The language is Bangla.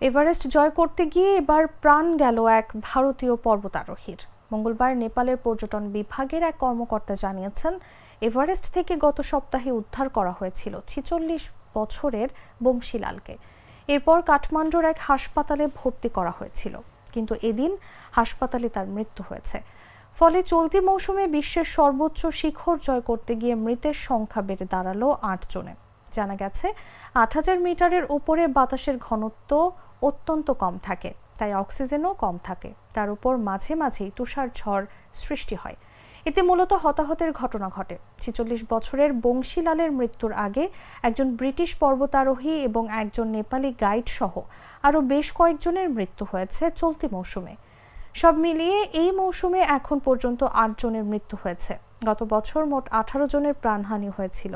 এভারেস্ট জয় করতে গিয়ে এবার প্রাণ গেল এক ভারতীয় পর্বতারোহীর। মঙ্গলবার নেপালের পর্যটন বিভাগের এক কর্মকর্তা জানিয়েছেন, এভারেস্ট থেকে গত সপ্তাহে উদ্ধার করা হয়েছিল ৪৬ বছরের বংশীলালকে। এরপর কাঠমান্ডুর এক হাসপাতালে ভর্তি করা হয়েছিল, কিন্তু এদিন হাসপাতালে তার মৃত্যু হয়েছে। ফলে চলতি মৌসুমে বিশ্বের সর্বোচ্চ শিখর জয় করতে গিয়ে মৃতের সংখ্যা বেড়ে দাঁড়ালো ৮ জনে। জানা গেছে, ৮,০০০ মিটারের উপরে বাতাসের ঘনত্ব অত্যন্ত কম থাকে, তাই অক্সিজেনও কম থাকে। তার উপর মাঝে মাঝেই তুষার ঝড় সৃষ্টি হয়। এতে মূলত হতাহতের ঘটনা ঘটে। ৪৬ বছরের বংশীলালের মৃত্যুর আগে একজন ব্রিটিশ পর্বতারোহী এবং একজন নেপালি গাইড সহ আরও বেশ কয়েকজনের মৃত্যু হয়েছে চলতি মৌসুমে। সব মিলিয়ে এই মৌসুমে এখন পর্যন্ত ৮ জনের মৃত্যু হয়েছে। গত বছর মোট ১৮ জনের প্রাণহানি হয়েছিল।